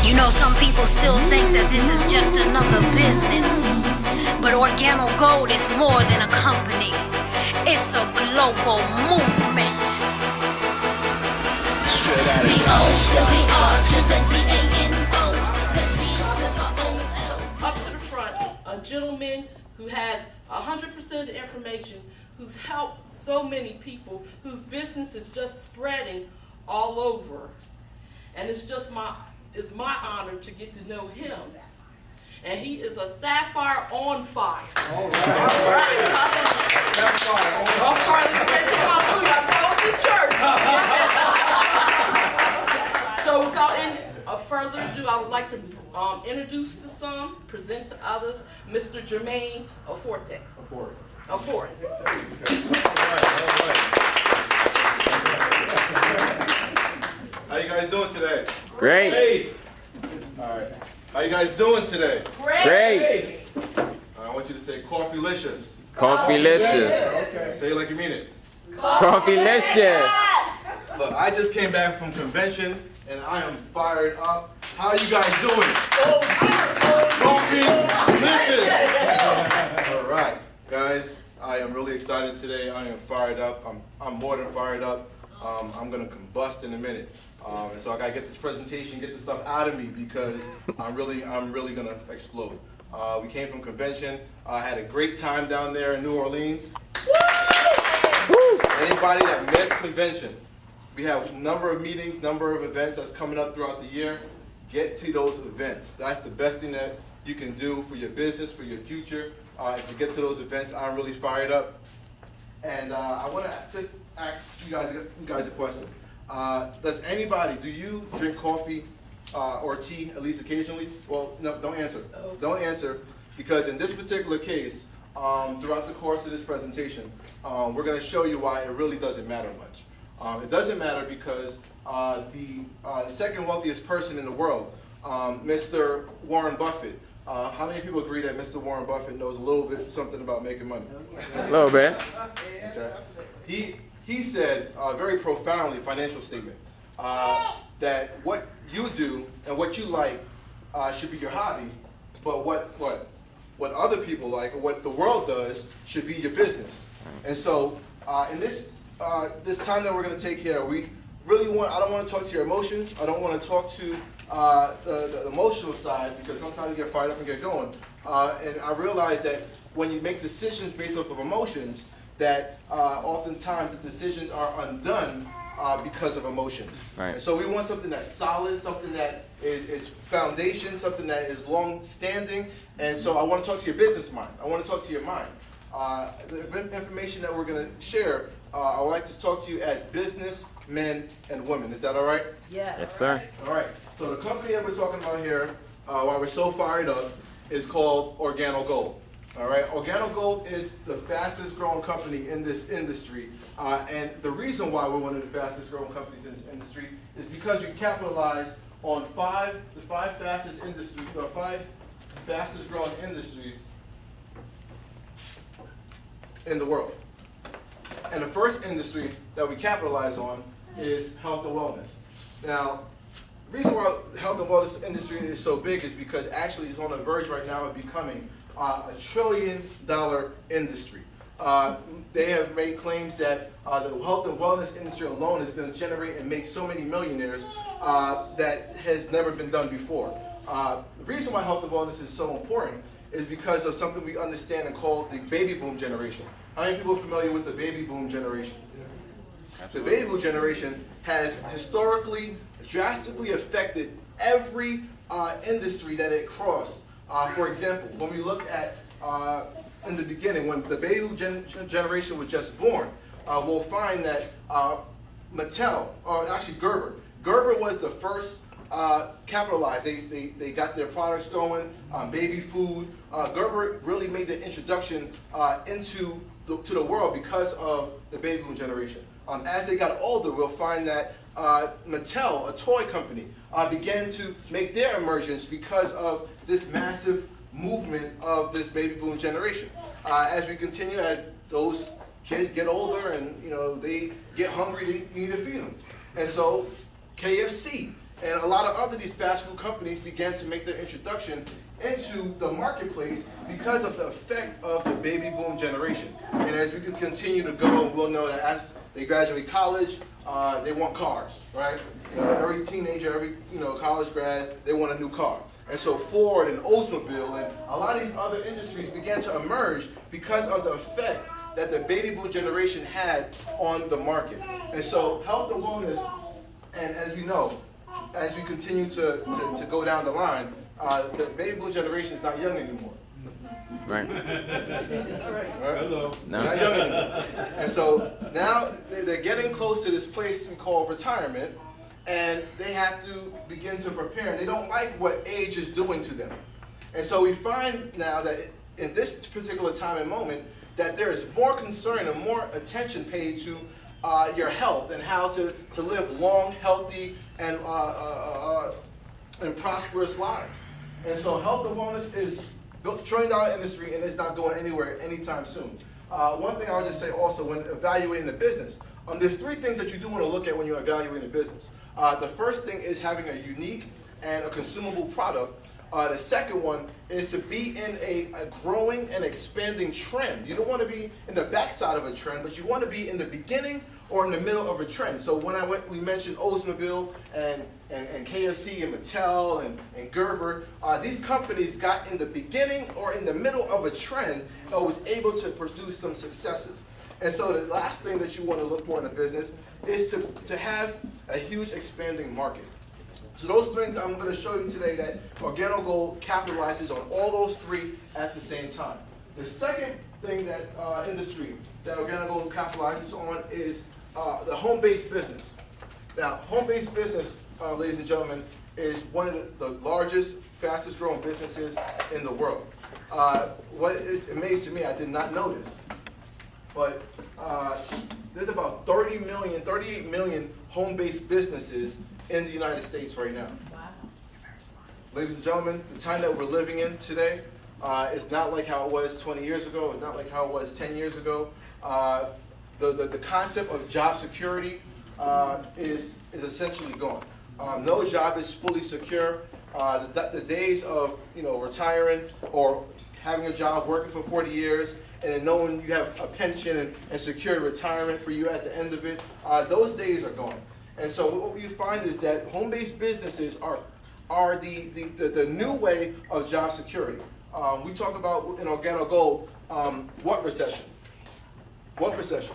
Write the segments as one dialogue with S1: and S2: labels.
S1: You know, some people still think that this is just another business, but Organo Gold is more than a company. It's a global movement. The O to the R to the T-A-N-O, the T to the O-L.
S2: Up to the front, a gentleman who has 100% of the information, who's helped so many people, whose business is just spreading all over. And it's my honor to get to know him. And he is a Sapphire on fire. All right. All right. Sapphire on fire. I'm sorry, hallelujah. I'm called to church. So without any further ado, I would like to introduce to some, present to others, Mr. Jermaine Ofori. Ofori.
S3: How you guys doing today?
S4: Great.
S3: All right. How you guys doing today?
S4: Great.
S3: I want you to say coffeelicious.
S4: Coffeelicious.
S3: Okay. Say it like you mean it.
S4: Coffeelicious.
S3: Look, I just came back from convention and I am fired up. How are you guys doing? Coffeelicious. All right, guys. I am really excited today. I am fired up. I'm more than fired up. I'm gonna combust in a minute. And so I gotta get this presentation, get this stuff out of me because I'm really gonna explode. We came from convention. I had a great time down there in New Orleans. Anybody that missed convention, we have a number of meetings, number of events that's coming up throughout the year. Get to those events. That's the best thing that you can do for your business, for your future, is to get to those events. I'm really fired up. And I want to just ask you guys a question. Does anybody, do you drink coffee or tea at least occasionally? Well, no, don't answer. Don't answer, because in this particular case, throughout the course of this presentation, we're going to show you why it really doesn't matter much. It doesn't matter because the second wealthiest person in the world, Mr. Warren Buffett, how many people agree that Mr. Warren Buffett knows a little bit something about making money?
S4: A little bit.
S3: Okay. He said very profoundly, financial statement, that what you do and what you like should be your hobby, but what other people like or what the world does should be your business. And so in this time that we're going to take here, we really I don't want to talk to your emotions. I don't want to talk to the emotional side, because sometimes you get fired up and get going. And I realize that when you make decisions based off of emotions, that oftentimes the decisions are undone because of emotions.
S4: Right.
S3: And so we want something that's solid, something that is foundation, something that is long-standing. And so I want to talk to your business mind. I want to talk to your mind. The information that we're going to share, I would like to talk to you as businessmen and women. Is that all right?
S4: Yes, sir.
S3: All right. So the company that we're talking about here, why we're so fired up, is called Organo Gold. All right. Organo Gold is the fastest growing company in this industry, and the reason why we're one of the fastest growing companies in this industry is because we capitalize on the five fastest growing industries in the world. And the first industry that we capitalize on is health and wellness. Now, the reason why the health and wellness industry is so big is because actually it's on the verge right now of becoming a $1 trillion industry. They have made claims that the health and wellness industry alone is going to generate and make so many millionaires that has never been done before. The reason why health and wellness is so important is because of something we understand and call the baby boom generation. How many people are familiar with the baby boom generation? The baby boom generation has historically drastically affected every industry that it crossed. For example, when we look at in the beginning, when the baby boom generation was just born, we'll find that Mattel, or actually Gerber was the first capitalized. They got their products going, baby food. Gerber really made the introduction to the world because of the baby boom generation. As they got older, we'll find that Mattel, a toy company, began to make their emergence because of this massive movement of this baby boom generation. As we continue, as those kids get older and they get hungry, you need to feed them. And so KFC And a lot of other these fast food companies began to make their introduction into the marketplace because of the effect of the baby boom generation. And as we could continue to go, we'll know that as they graduate college, they want cars, right? Every teenager, every college grad, they want a new car. And so Ford and Oldsmobile and a lot of these other industries began to emerge because of the effect that the baby boom generation had on the market. And so health and wellness, and as we know, as we continue to go down the line, the baby boom generation is not young anymore.
S4: Right.
S2: That's right.
S3: Hello.
S4: No.
S3: Not young anymore. And so now they're getting close to this place we call retirement, and they have to begin to prepare. And they don't like what age is doing to them. And so we find now that in this particular time and moment, that there is more concern and more attention paid to your health and how to live long, healthy, and prosperous lives. And so health and wellness is a trillion-dollar industry, and it's not going anywhere anytime soon. One thing I'll just say also when evaluating the business, there's three things that you do want to look at when you're evaluating a business. The first thing is having a unique and a consumable product. The second one is to be in a growing and expanding trend. You don't want to be in the backside of a trend, but you want to be in the beginning or in the middle of a trend. So when we mentioned Oldsmobile and KFC and Mattel and Gerber, these companies got in the beginning or in the middle of a trend and was able to produce some successes. And so the last thing that you want to look for in a business is to have a huge expanding market. So those things I'm going to show you today that Organo Gold capitalizes on all those three at the same time. The second thing that industry that Organo Gold capitalizes on is the home-based business. Now, home-based business, ladies and gentlemen, is one of the largest, fastest-growing businesses in the world. What is amazing to me, I did not know this, but there's about 38 million home-based businesses in the United States right now.
S2: Wow.
S3: Ladies and gentlemen, the time that we're living in today is not like how it was 20 years ago. It's not like how it was 10 years ago. The concept of job security is essentially gone. No job is fully secure. The days of retiring or having a job working for 40 years and then knowing you have a pension and secure retirement for you at the end of it, those days are gone. And so what we find is that home-based businesses are the new way of job security. We talk about in Organo Gold, what recession? What recession?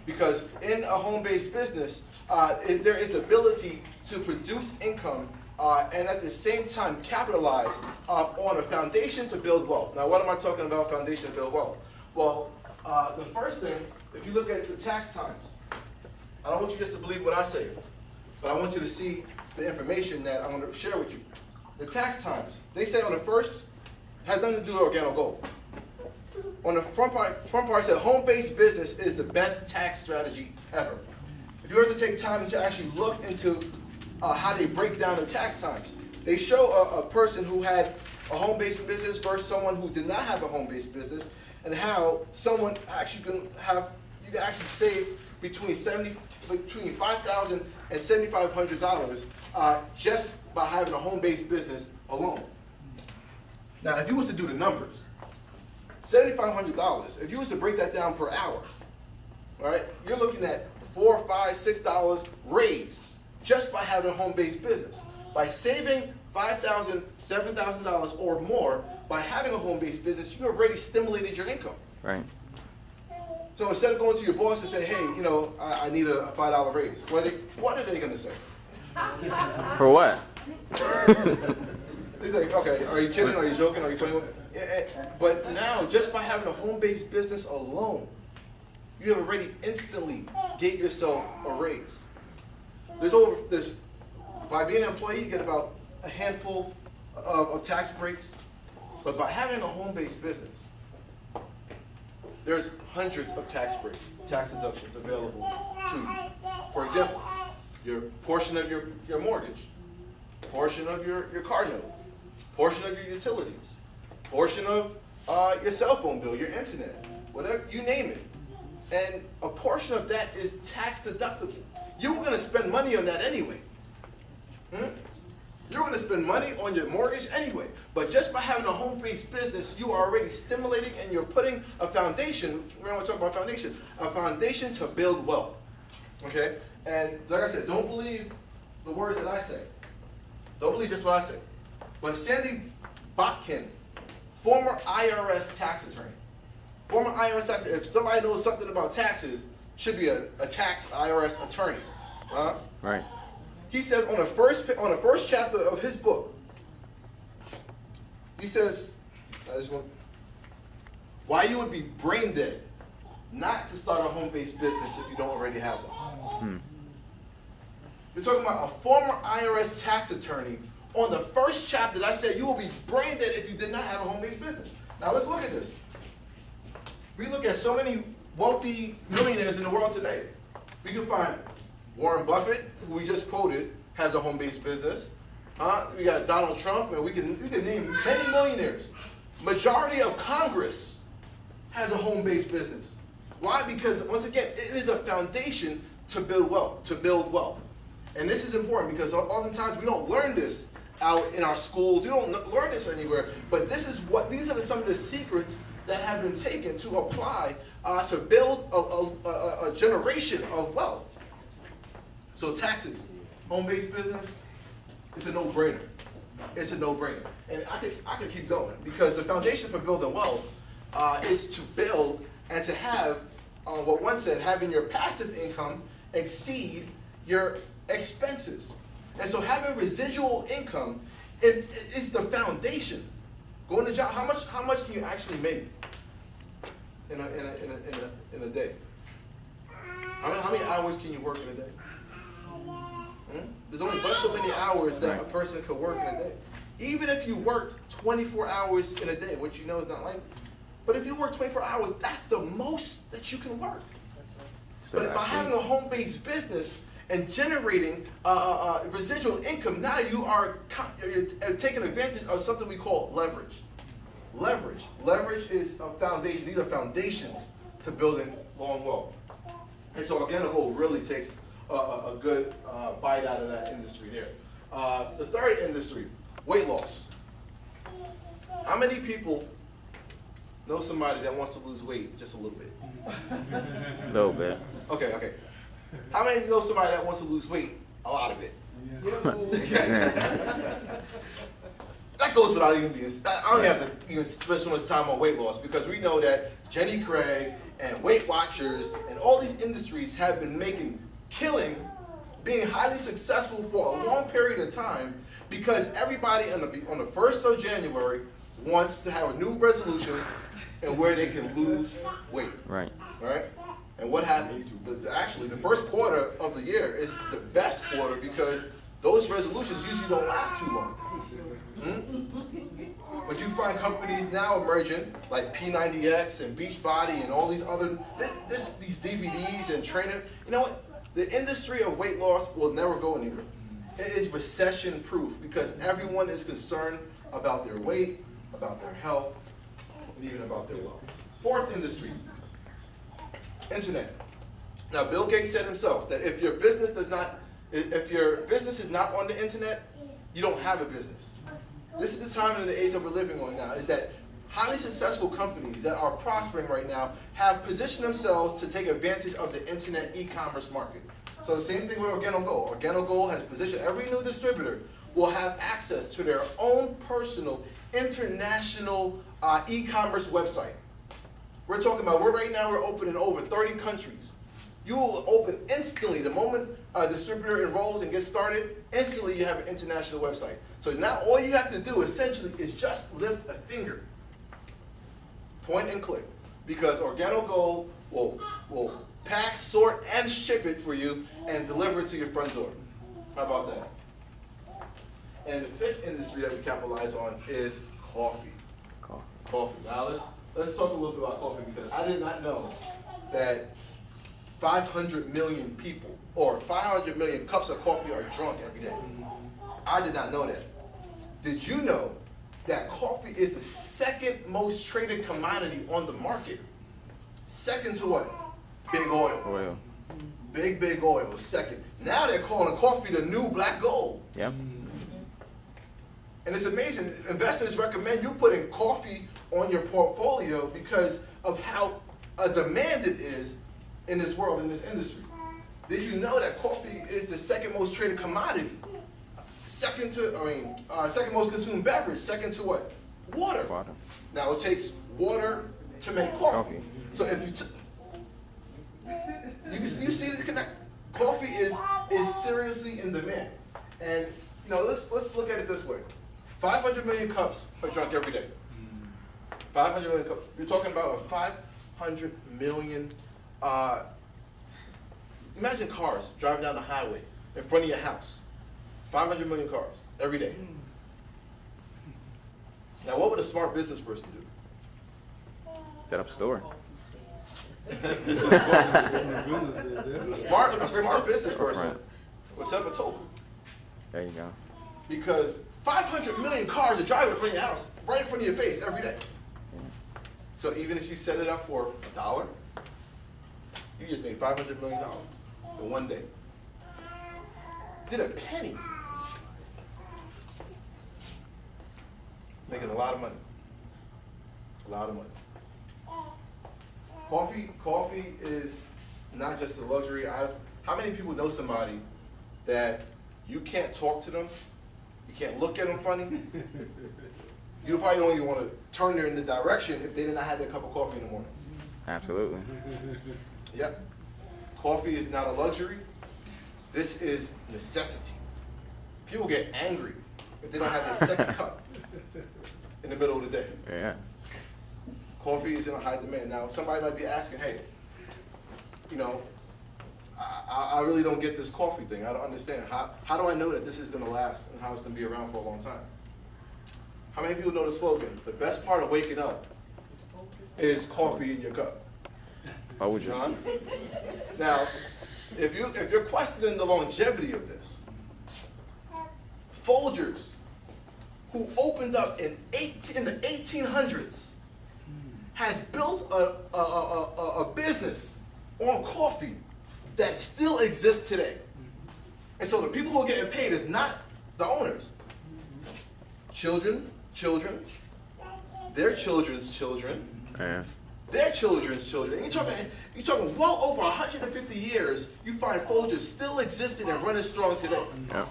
S3: Because in a home-based business, there is the ability to produce income and at the same time capitalize on a foundation to build wealth. Now, what am I talking about, foundation to build wealth? Well, the first thing, if you look at the tax times, I don't want you just to believe what I say, but I want you to see the information that I'm going to share with you. The tax times, they say on the first, has nothing to do with Organo Gold. On the front part it said home-based business is the best tax strategy ever. If you were to take time to actually look into how they break down the tax times, they show a person who had a home-based business versus someone who did not have a home-based business, and how someone actually can actually save between $5,000 and $7,500 just by having a home-based business alone. Now, if you was to do the numbers, $7,500, if you was to break that down per hour, all right, you're looking at $4, $5, $6 raise just by having a home-based business. By saving $5,000, $7,000 or more by having a home-based business, you already stimulated your income.
S4: Right.
S3: So instead of going to your boss and say, hey, I need a $5 raise, what are they going to say?
S4: For what?
S3: They say, okay, are you kidding? Are you joking? Are you playing with me? But now, just by having a home-based business alone, you have already instantly gave yourself a raise. By being an employee, you get about a handful of tax breaks. But by having a home-based business, there's hundreds of tax breaks, tax deductions available to you. For example, your portion of your mortgage, portion of your car note, portion of your utilities, portion of your cell phone bill, your internet, whatever, you name it. And a portion of that is tax deductible. You were going to spend money on that anyway. You're going to spend money on your mortgage anyway. But just by having a home-based business, you are already stimulating and you're putting a foundation. Remember, we talk about foundation. A foundation to build wealth. Okay? And like I said, don't believe the words that I say. Don't believe just what I say. But Sandy Botkin, former IRS tax attorney. Former IRS tax attorney. If somebody knows something about taxes, should be a tax IRS attorney.
S4: Right.
S3: He says on the first chapter of his book, he says, why you would be brain dead not to start a home-based business if you don't already have one. We're talking about a former IRS tax attorney. On the first chapter, that said you will be brain dead if you did not have a home-based business. Now let's look at this. We look at so many wealthy millionaires in the world today. We can find Warren Buffett, who we just quoted, has a home-based business. We got Donald Trump, and we can name many millionaires. Majority of Congress has a home-based business. Why? Because once again, it is a foundation to build wealth. And this is important because oftentimes we don't learn this out in our schools. We don't learn this anywhere. But these are some of the secrets that have been taken to apply to build a generation of wealth. So taxes, home-based business, it's a no-brainer. It's a no-brainer. And I could keep going because the foundation for building wealth is to build and to have what one said, having your passive income exceed your expenses. And so having residual income is the foundation. Going to job, how much can you actually make in a day? How many hours can you work in a day? There's only but so many hours that a person could work in a day. Even if you worked 24 hours in a day, which you know is not likely, but if you work 24 hours, that's the most that you can work. But by having a home-based business and generating residual income, now you're taking advantage of something we call leverage. Leverage is a foundation. These are foundations to building long wealth. And so Organo Gold really takes a good bite out of that industry there. The third industry, weight loss. How many people know somebody that wants to lose weight just a little bit?
S4: A little bit. Okay. How many know somebody that wants to lose weight? A lot of it. That goes without even being. I don't have to even spend so much time on weight loss because we know that Jenny Craig and Weight Watchers and all these industries have been killing, being highly successful for a long period of time because everybody on the 1st of January wants to have a new resolution and where they can lose weight. Right. And what happens? Actually, the first quarter of the year is the best quarter because those resolutions usually don't last too long. But you find companies now emerging like P90X and Beachbody and all these other these DVDs and training. You know what? The industry of weight loss will never go anywhere. It is recession-proof because everyone is concerned about their weight, about their health, and even about their wealth. Fourth industry, internet. Now, Bill Gates said himself that if your business is not on the internet, you don't have a business. This is the time and the age that we're living on now, is that highly successful companies that are prospering right now have positioned themselves to take advantage of the internet e-commerce market. So the same thing with Organo Gold. Organo Gold has positioned every new distributor will have access to their own personal international e-commerce website. We're talking about, we're open in over 30 countries. You will open instantly the moment a distributor enrolls and gets started, instantly you have an international website. So now all you have to do essentially is just lift a finger, point and click, because Organo Gold will pack, sort, and ship it for you and deliver it to your front door. How about that? And the fifth industry that we capitalize on is coffee. Coffee. Now let's talk a little bit about coffee because I did not know that 500 million people or 500 million cups of coffee are drunk every day. I did not know that. Did you know that coffee is the second most traded commodity on the market? Second to what? Big oil. Big oil, second. Now they're calling coffee the new black gold. Yep. And it's amazing. Investors recommend you putting coffee on your portfolio because of how a demand it is in this world, in this industry. Did you know that coffee is the second most traded commodity? Second most consumed beverage. Second to what? Water. Now it takes water to make coffee. So if you see this connect, coffee is seriously in demand. And let's look at it this way. 500 million cups are drunk every day. 500 million cups. You're talking about a 500 million. Imagine cars driving down the highway in front of your house. 500 million cars every day. Now, what would a smart business person do?
S5: Set up a store.
S4: A smart business person would set up a toll.
S5: There you go.
S4: Because 500 million cars are driving in front of your house, right in front of your face every day. So even if you set it up for $1, you just made $500 million in one day. Did a penny. Making a lot of money. A lot of money. Coffee is not just a luxury. How many people know somebody that you can't talk to them, you can't look at them funny? You probably don't even want to turn them in the direction if they did not have their cup of coffee in the morning.
S5: Absolutely.
S4: Yep. Coffee is not a luxury. This is necessity. People get angry if they don't have their second cup in the middle of the day.
S5: Yeah.
S4: Coffee is in a high demand. Now, somebody might be asking, hey, I really don't get this coffee thing. I don't understand. How do I know that this is going to last and how it's going to be around for a long time? How many people know the slogan? The best part of waking up is coffee in your cup.
S5: Why would you?
S4: John? Now, if you're questioning the longevity of this, Folgers, who opened up in the 1800s, has built a business on coffee that still exists today. And so the people who are getting paid is not the owners. Children, their children's children, their children's children. And you're talking well over 150 years, you find Folgers still existed and running strong today.
S5: Yeah.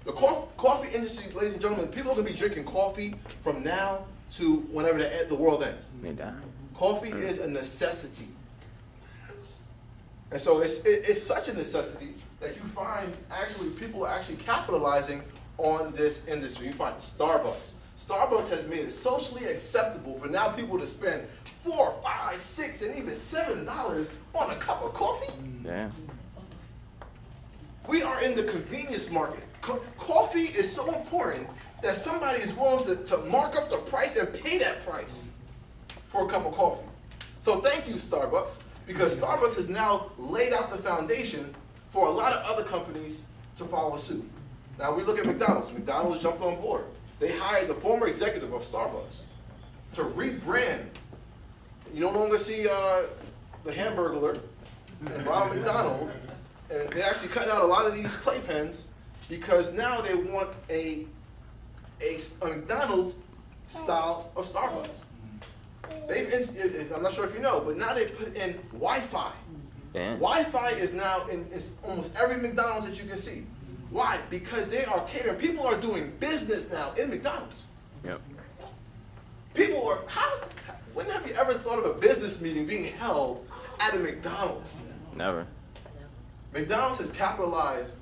S4: The coffee industry, ladies and gentlemen, people are going to be drinking coffee from now to whenever the world ends. Coffee is a necessity. And so it's such a necessity that you find people are actually capitalizing on this industry. You find Starbucks. Starbucks has made it socially acceptable for now people to spend $4, $5, $6, and even $7 on a cup of coffee.
S5: Yeah.
S4: We are in the convenience market. Coffee is so important that somebody is willing to mark up the price and pay that price for a cup of coffee. So thank you, Starbucks, because Starbucks has now laid out the foundation for a lot of other companies to follow suit. Now we look at McDonald's. McDonald's jumped on board. They hired the former executive of Starbucks to rebrand. You no longer see the Hamburglar and Ronald McDonald, and they're actually cutting out a lot of these playpens because now they want a McDonald's style of Starbucks. I'm not sure if you know, but now they put in Wi-Fi.
S5: Yeah.
S4: Wi-Fi is now in almost every McDonald's that you can see. Why? Because they are catering. People are doing business now in McDonald's.
S5: Yep.
S4: People are, when have you ever thought of a business meeting being held at a McDonald's?
S5: Never.
S4: McDonald's has capitalized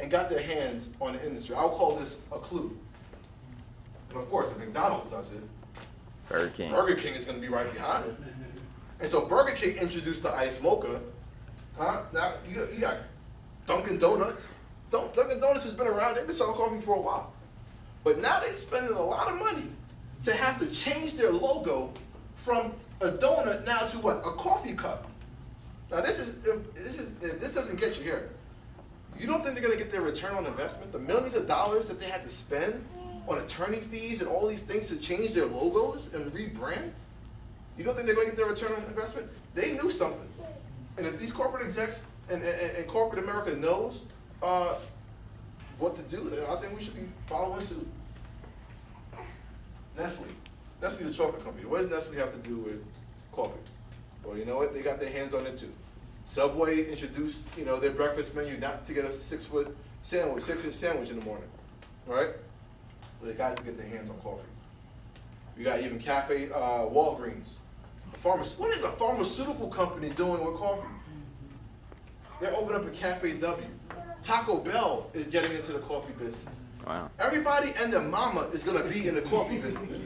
S4: and got their hands on the industry. I'll call this a clue. And of course, if McDonald's does it,
S5: Burger King.
S4: Burger King is going to be right behind it. And so Burger King introduced the iced mocha. Now you got Dunkin' Donuts. Dunkin' Donuts has been around. They've been selling coffee for a while. But now they're spending a lot of money to have to change their logo from a donut now to what? A coffee cup. Now if this doesn't get you here, you don't think they're going to get their return on investment? The millions of dollars that they had to spend on attorney fees and all these things to change their logos and rebrand? You don't think they're going to get their return on investment? They knew something. And if these corporate execs and corporate America knows what to do, then I think we should be following suit. Nestle the chocolate company. What does Nestle have to do with coffee? Well, you know what? They got their hands on it too. Subway introduced, their breakfast menu not to get a 6-foot sandwich, 6-inch sandwich in the morning, right? But they got to get their hands on coffee. You got even Cafe Walgreens. What is a pharmaceutical company doing with coffee? They're opening up a Cafe W. Taco Bell is getting into the coffee business.
S5: Wow.
S4: Everybody and their mama is going to be in the coffee business.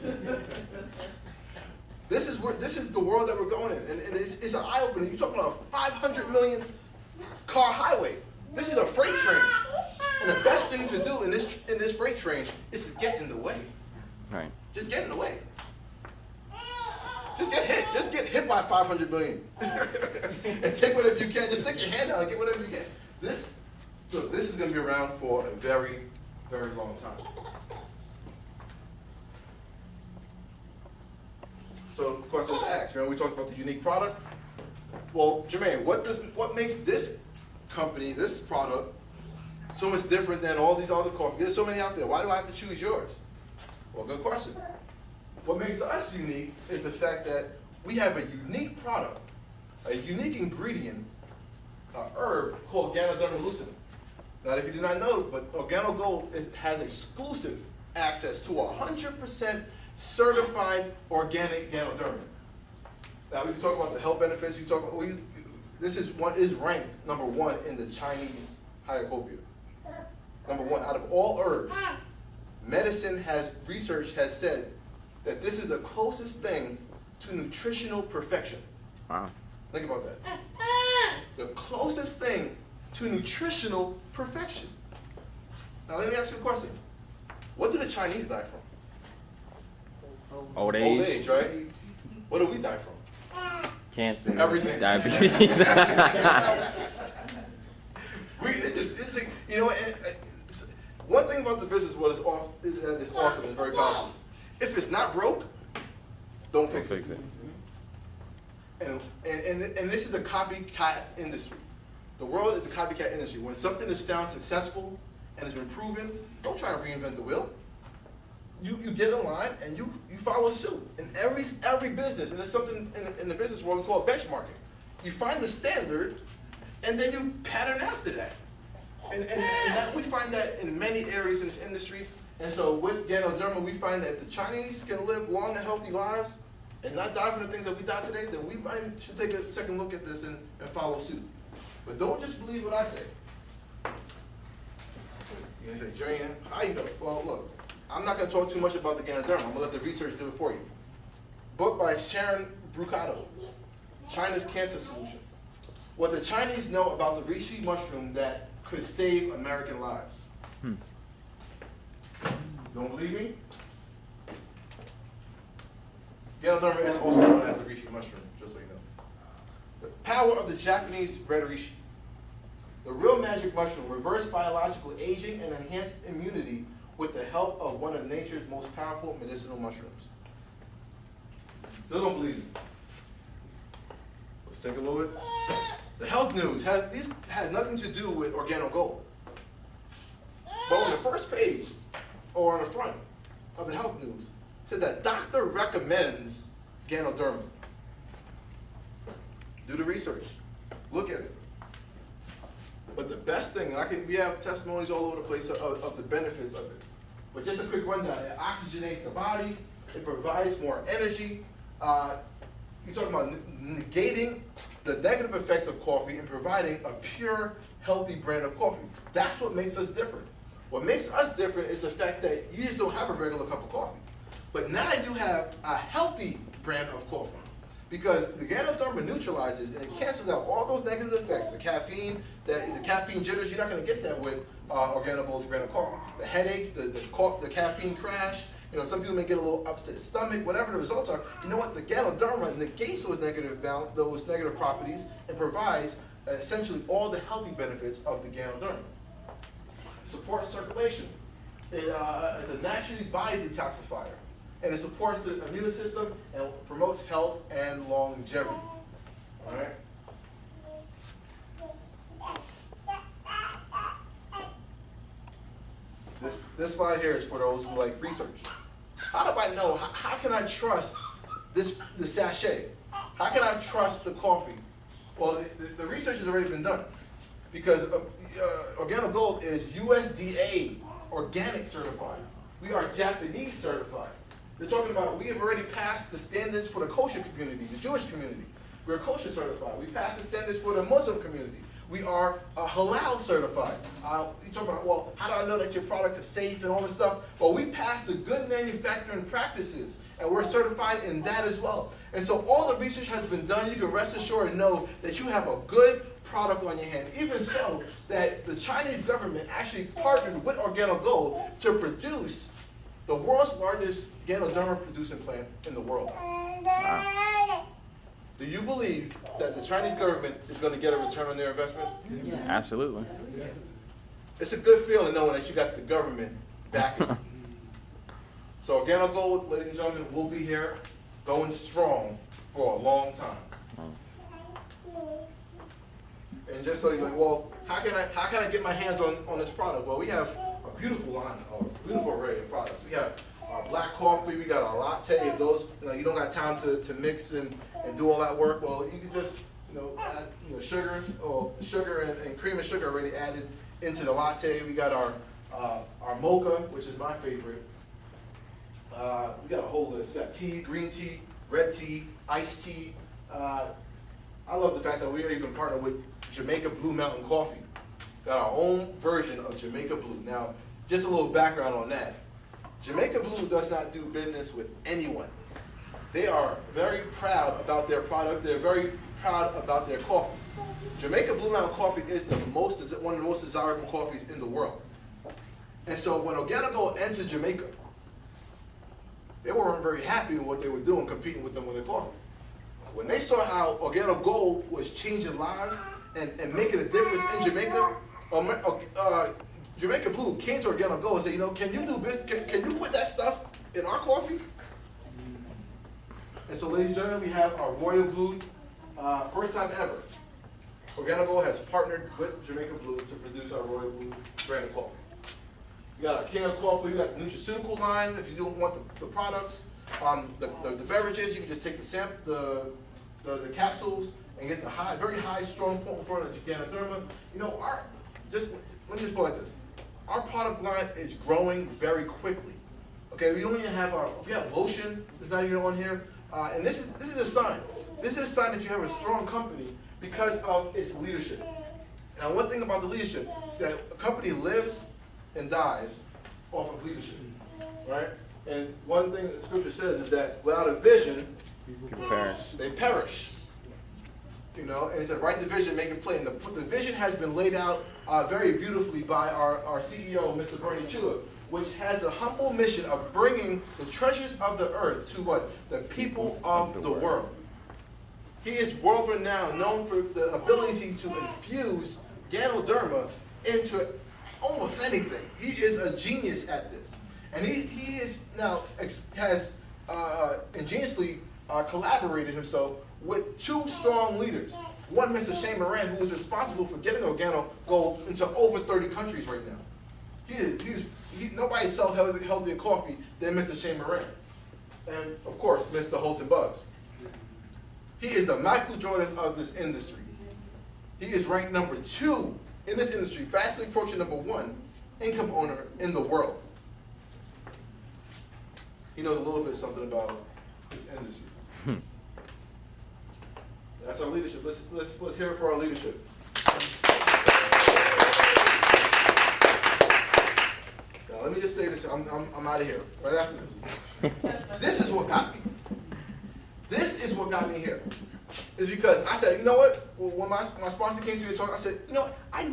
S4: This is the world that we're going in, and it's an eye opener. You're talking about a 500 million car highway. This is a freight train, and the best thing to do in this freight train is to get in the way.
S5: Right.
S4: Just get in the way. Just get hit. Just get hit by 500 million, and take whatever you can. Just stick your hand out and get whatever you can. This is going to be around for a very, very long time. So the question is asked. We talked about the unique product. Well, Jermaine, what makes this company, this product, so much different than all these other coffees? There's so many out there. Why do I have to choose yours? Well, good question. What makes us unique is the fact that we have a unique product, a unique ingredient, an herb called Ganoderma lucidum. Now, if you do not know, but Organo Gold has exclusive access to 100% certified organic Ganoderma. Now, we can talk about the health benefits. This is ranked #1 in the Chinese Hyacopia. #1 out of all herbs. Research has said that this is the closest thing to nutritional perfection.
S5: Wow.
S4: Think about that. The closest thing to nutritional perfection. Now let me ask you a question. What do the Chinese die from?
S5: Old age.
S4: Old age, right? What do we die from?
S5: Cancer.
S4: Everything.
S5: Diabetes.
S4: One thing about the business world is awesome and very powerful. If it's not broke, don't fix it. And this is the copycat industry. The world is the copycat industry. When something is found successful and has been proven, don't try to reinvent the wheel. You get in line and you follow suit. In every business, and there's something in the business world we call benchmarking. You find the standard, and then you pattern after that. And that we find that in many areas in this industry. And so with Ganoderma, we find that if the Chinese can live long and healthy lives and not die from the things that we die today, then we should take a second look at this and follow suit. But don't just believe what I say. You're going to say, Jermaine, how you know? Well, look, I'm not going to talk too much about the Ganoderma. I'm going to let the research do it for you. Book by Sharon Brucato, China's Cancer Solution. What the Chinese know about the reishi mushroom that could save American lives. Don't believe me? Ganoderma is also known as the reishi mushroom, just so you know. The power of the Japanese red reishi. The real magic mushroom, reverse biological aging and enhanced immunity with the help of one of nature's most powerful medicinal mushrooms. Still don't believe me. Let's take a little bit. The health news has nothing to do with Organo Gold. But on the first page, or on the front of the health news, it says that doctor recommends Ganoderma. Do the research. Look at it. But the best thing, we have testimonies all over the place of the benefits of it. But just a quick rundown. It oxygenates the body. It provides more energy. You're talking about negating the negative effects of coffee and providing a pure, healthy brand of coffee. That's what makes us different. What makes us different is the fact that you just don't have a regular cup of coffee. But now you have a healthy brand of coffee. Because the Ganoderma neutralizes and it cancels out all those negative effects. The caffeine jitters, you're not going to get that with Organo Gold's brand of coffee. The headaches, the caffeine crash. Some people may get a little upset stomach, whatever the results are. You know what? The Ganoderma negates those negative properties and provides essentially all the healthy benefits of the Ganoderma. Supports circulation. It is a naturally body detoxifier. And it supports the immune system and promotes health and longevity. All right? This slide here is for those who like research. How do I know? How can I trust the sachet? How can I trust the coffee? Well, the research has already been done because Organo Gold is USDA organic certified. We are Japanese certified. They're talking about we have already passed the standards for the kosher community, the Jewish community. We're kosher certified. We passed the standards for the Muslim community. We are halal certified. You talk about, well, how do I know that your products are safe and all this stuff? Well, we passed the good manufacturing practices, and we're certified in that as well. And so all the research has been done. You can rest assured and know that you have a good product on your hand. Even so, that the Chinese government actually partnered with Organo Gold to produce the world's largest Ganoderma producing plant in the world.
S5: Wow.
S4: Do you believe that the Chinese government is going to get a return on their investment?
S1: Yes.
S5: Absolutely.
S4: It's a good feeling knowing that you got the government backing you. So Organo Gold, ladies and gentlemen, will be here going strong for a long time. And just so you're like, well, how can I get my hands on this product? Well, we have a beautiful line, a beautiful array of products. We have our black coffee, we got our latte. If those, you don't got time to mix and do all that work, well, you can just, add, sugar and cream and sugar already added into the latte. We got our mocha, which is my favorite. We got a whole list. We got tea, green tea, red tea, iced tea. I love the fact that we are even partnered with Jamaica Blue Mountain Coffee. Got our own version of Jamaica Blue. Now, just a little background on that. Jamaica Blue does not do business with anyone. They are very proud about their product. They're very proud about their coffee. Jamaica Blue Mountain Coffee is one of the most desirable coffees in the world. And so when Organo Gold entered Jamaica, they weren't very happy with what they were doing, competing with them with their coffee. When they saw how Organo Gold was changing lives and making a difference in Jamaica, Jamaica Blue came to Organo Gold and said, can you do business? Can you put that stuff in our coffee? And so, ladies and gentlemen, we have our Royal Blue, first time ever. Organo Gold has partnered with Jamaica Blue to produce our Royal Blue brand of coffee. We got our King of Coffee, we got the nutraceutical line. If you don't want the products, the beverages, you can just take the capsules and get the very high, strong, potent form of Ganoderma. Let me just put it like this. Our product line is growing very quickly. Okay, we don't even have we have lotion that's not even on here. And this is a sign. This is a sign that you have a strong company because of its leadership. Now, one thing about the leadership, that a company lives and dies off of leadership, right? And one thing the scripture says is that without a vision, they perish. And it said, write the vision, make it plain. The vision has been laid out very beautifully by our CEO, Mr. Bernie Chua, which has a humble mission of bringing the treasures of the earth to what? The people of the world. He is world-renowned, known for the ability to infuse Ganoderma into almost anything. He is a genius at this. And he is now has ingeniously collaborated himself with two strong leaders. One, Mr. Shane Moran, who is responsible for getting Organo Gold into over 30 countries right now. Nobody's so healthier coffee than Mr. Shane Moran. And, of course, Mr. Holton Buggs. He is the Michael Jordan of this industry. He is ranked number 2 in this industry, fastly approaching number 1 income owner in the world. He knows a little bit something about this industry. That's our leadership. Let's hear it for our leadership. Now, let me just say this. I'm out of here right after this. This is what got me. This is what got me here. Is because I said, you know what? When my sponsor came to me to talk, I said, I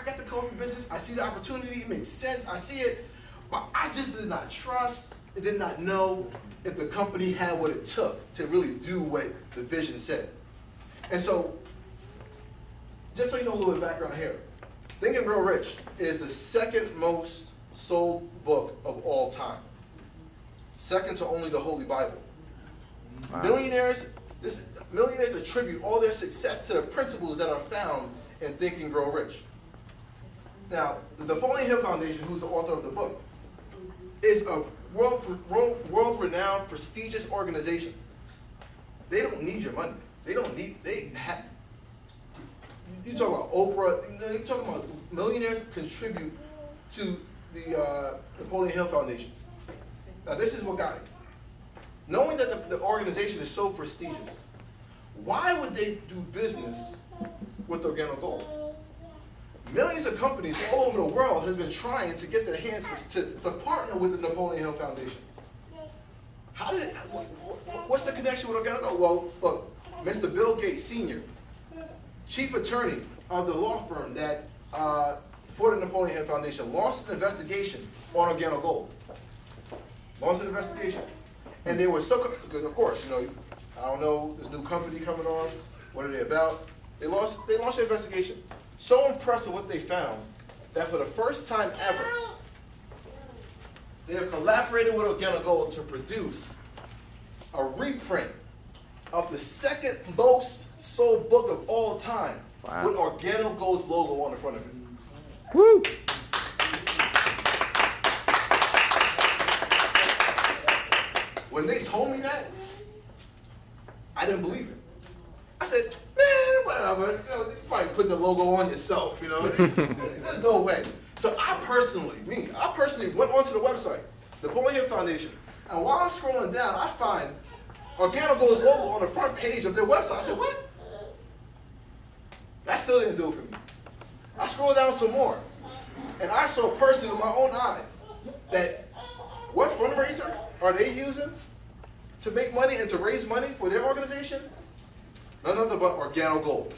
S4: got the coffee business. I see the opportunity. It makes sense. I see it. But I just did not trust, I did not know if the company had what it took to really do what the vision said. And so, just so you know a little bit of background here, Think and Grow Rich is the second most sold book of all time. Second to only the Holy Bible. Wow. Millionaires attribute all their success to the principles that are found in Think and Grow Rich. Now, the Napoleon Hill Foundation, who's the author of the book, is world-renowned, prestigious organization. They don't need your money. You talk about Oprah, you talk about millionaires contribute to the Napoleon Hill Foundation. Now this is what got me. Knowing that the organization is so prestigious, why would they do business with Organo Gold? Millions of companies all over the world have been trying to get their hands to partner with the Napoleon Hill Foundation. What's the connection with Organo Gold? Well, look, Mr. Bill Gates Sr., chief attorney of the law firm that for the Napoleon Hill Foundation, launched an investigation on Organo Gold. Launched an investigation. And they were so, because of course, you know, I don't know, this new company coming on, what are they about? They launched an investigation. So impressed with what they found that for the first time ever, they have collaborated with Organo Gold to produce a reprint of the second most sold book of all time, wow, with Organo Gold's logo on the front of it.
S6: Woo!
S4: When they told me that, I didn't believe it. I said, man, whatever, you know, you probably put the logo on yourself, you know, there's no way. So I personally went onto the website, the Napoleon Hill Foundation, and while I'm scrolling down, I find Organo Gold's logo on the front page of their website. I said, what? That still didn't do it for me. I scrolled down some more, and I saw personally with my own eyes that what fundraiser are they using to make money and to raise money for their organization? None other but Organo Gold.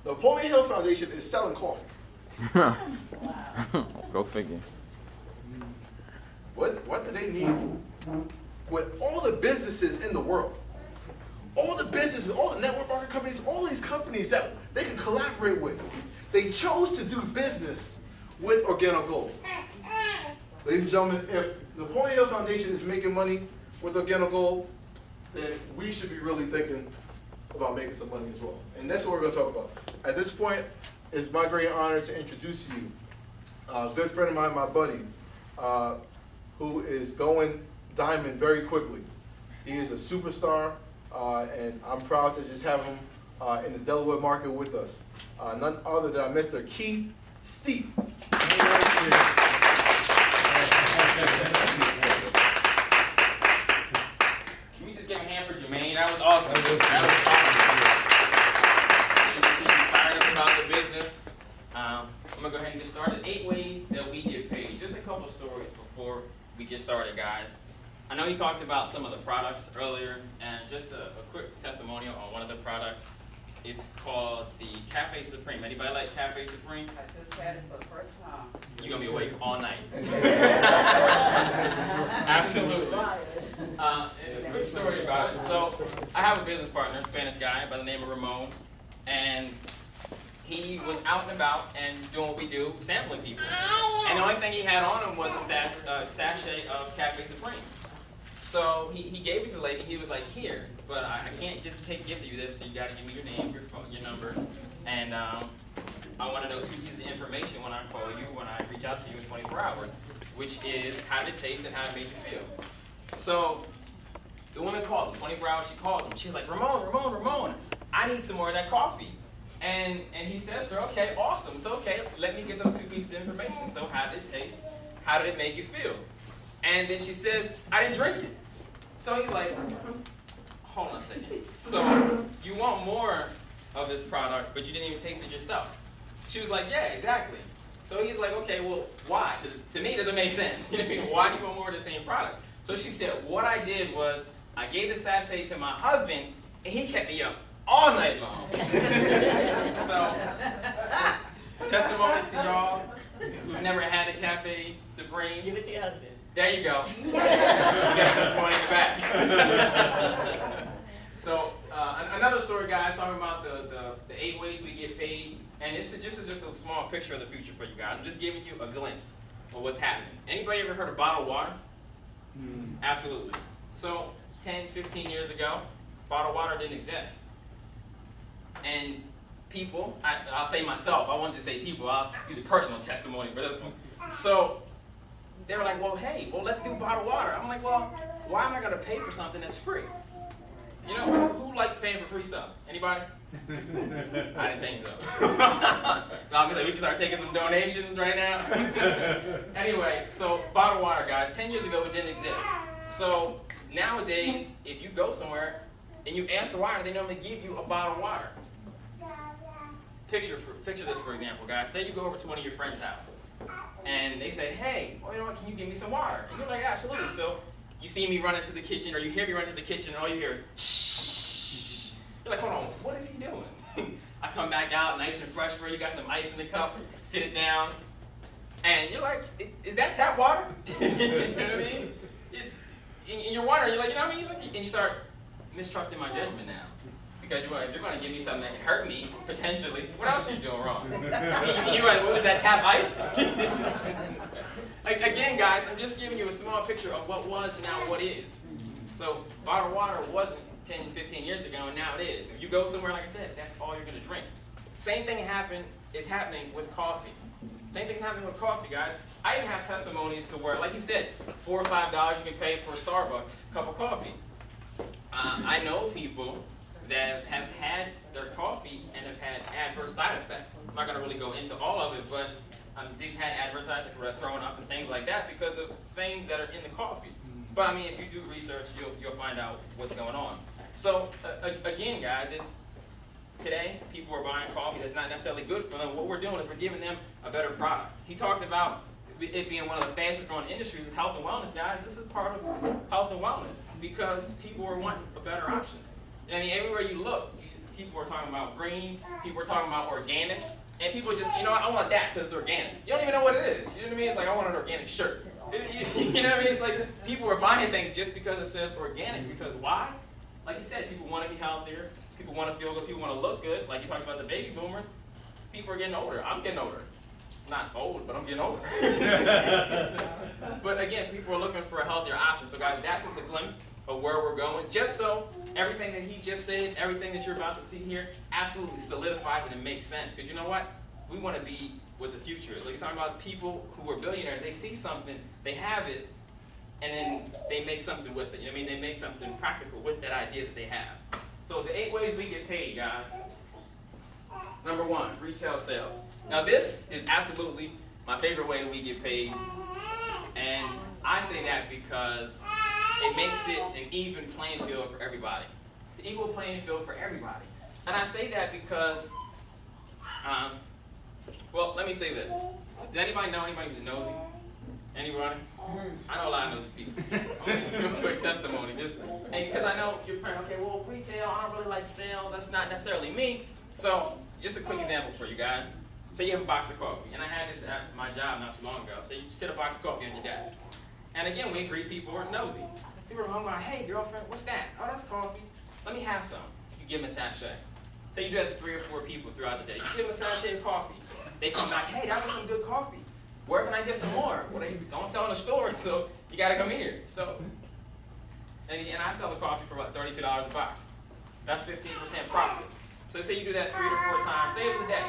S4: The Napoleon Hill Foundation is selling coffee.
S6: Go figure.
S4: What do they need? With all the businesses in the world, all the businesses, all the network marketing companies, all these companies that they can collaborate with, they chose to do business with Organo Gold. Ladies and gentlemen, if the Napoleon Hill Foundation is making money with Organo Gold, then we should be really thinking about making some money as well. And that's what we're going to talk about. At this point, it's my great honor to introduce to you a good friend of mine, my buddy, who is going diamond very quickly. He is a superstar, and I'm proud to just have him in the Delaware market with us. None other than Mr. Keith Steed.
S7: Can we just give a hand for Jermaine? That was awesome. Fired up about the business. I'm gonna go ahead and get started. 8 ways that we get paid. Just a couple stories before we get started, guys. I know you talked about some of the products earlier, and just a quick testimonial on one of the products. It's called the Cafe Supreme. Anybody like Cafe Supreme?
S8: I just had it for the first time.
S7: You're gonna be awake all night. Absolutely. A quick story about it. So I have a business partner, a Spanish guy by the name of Ramon, and he was out and about and doing what we do, sampling people. And the only thing he had on him was a sachet of Cafe Supreme. So he gave it to the lady. He was like, here, but I can't just give you this. So you got to give me your name, your phone, your number, and I want to know 2 pieces of information when I call you, when I reach out to you in 24 hours, which is how it tastes and how it made you feel. So the woman called him. 24 hours she called him. She was like, Ramon, I need some more of that coffee. And he says to her, okay, awesome. So okay, let me get those 2 pieces of information. So how did it taste? How did it make you feel? And then she says, I didn't drink it. So he's like, hold on a second. So you want more of this product, but you didn't even taste it yourself. She was like, yeah, exactly. So he's like, okay, well, why? Because to me, it doesn't make sense. You know what I mean? Why do you want more of the same product? So she said, what I did was I gave the sachet to my husband, and he kept me up all night long. So, testimony to y'all who've never had a Cafe Supreme.
S8: Give it to your husband.
S7: There you go. You got some point in the back. So another story, guys, talking about the 8 ways we get paid, and this is just a small picture of the future for you guys. I'm just giving you a glimpse of what's happening. Anybody ever heard of bottled water? Absolutely. So 10, 15 years ago, bottled water didn't exist. And people, I'll say myself, I wanted to say people, I'll use a personal testimony for this one. So they were like, well, hey, well, let's do bottled water. I'm like, well, why am I going to pay for something that's free? You know, who likes paying for free stuff? Anybody? I didn't think so. No, I'm like, we can start taking some donations right now. Anyway, so bottled water, guys, 10 years ago it didn't exist. So nowadays, if you go somewhere and you ask for water, they normally give you a bottle of water. Picture this, for example, guys. Say you go over to one of your friend's house and they say, hey, well, you know what, can you give me some water? And you're like, absolutely. So you see me run into the kitchen, or you hear me run into the kitchen, and all you hear is shh. You're like, hold on, what is he doing? I come back out nice and fresh for you, got some ice in the cup, sit it down, and you're like, is that tap water? You know what I mean? And you're wondering, you're like, you know what I mean? And you start mistrusting my judgment now. Because you're going to give me something that can hurt me, potentially. What else are you doing wrong? You're like, what was that, tap ice? Again, guys, I'm just giving you a small picture of what was and now what is. So bottled water wasn't 10, 15 years ago, and now it is. If you go somewhere, like I said, that's all you're going to drink. Same thing is happening with coffee. Same thing is happening with coffee, guys. I even have testimonies to where, like you said, $4 or $5 you can pay for a Starbucks cup of coffee. I know people that have had their coffee and have had adverse side effects. I'm not going to really go into all of it, but they've had adverse side effects where they're throwing up and things like that because of things that are in the coffee. But I mean, if you do research, you'll find out what's going on. So again, guys, today people are buying coffee that's not necessarily good for them. What we're doing is we're giving them a better product. He talked about it being one of the fastest growing industries is health and wellness, guys. This is part of health and wellness because people are wanting a better option. I mean, everywhere you look, people are talking about green, people are talking about organic, and people just, you know what, I want that because it's organic. You don't even know what it is. You know what I mean? It's like, I want an organic shirt. You know what I mean? It's like people are buying things just because it says organic. Because why? Like you said, people want to be healthier, people want to feel good, people want to look good. Like you talked about the baby boomers, people are getting older. I'm getting older. Not old, but I'm getting older. But again, people are looking for a healthier option. So guys, that's just a glimpse of where we're going. Just so everything that he just said, everything that you're about to see here, absolutely solidifies and it makes sense. Because you know what? We want to be with the future. Like you're talking about people who are billionaires, they see something, they have it, and then they make something with it. You know what I mean? They make something practical with that idea that they have. So the 8 ways we get paid, guys. Number 1, retail sales. Now this is absolutely my favorite way that we get paid. And I say that because it makes it an even playing field for everybody. The equal playing field for everybody. And I say that because, well, let me say this. Does anybody know anybody who's nosy? Anybody? I know a lot of nosy people. I'm going to give a quick testimony. Because I know you're praying, okay, well, retail, I don't really like sales. That's not necessarily me. So, just a quick example for you guys. Say you have a box of coffee. And I had this at my job not too long ago. So you sit a box of coffee on your desk. And again, we agree people are nosy. People are home going, hey, girlfriend, what's that? Oh, that's coffee. Let me have some. You give them a sachet. Say you do that to 3 or 4 people throughout the day. You give them a sachet of coffee. They come back, hey, that was some good coffee. Where can I get some more? Well, they don't sell in the store, so you got to come here. So, and I sell the coffee for about $32 a box. That's 15% profit. So say you do that 3 to 4 times. Say it was a day.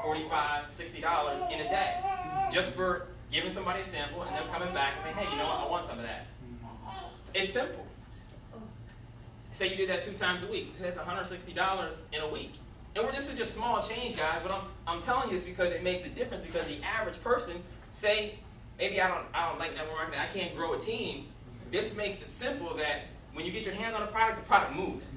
S7: $45, $60 in a day. Just for giving somebody a sample and them coming back and saying, hey, you know what, I want some of that. It's simple. Say you did that 2 times a week. That's $160 in a week. And this is just small change, guys, but I'm telling you this because it makes a difference because the average person, say, maybe I don't like networking, I can't grow a team. This makes it simple that when you get your hands on the product moves.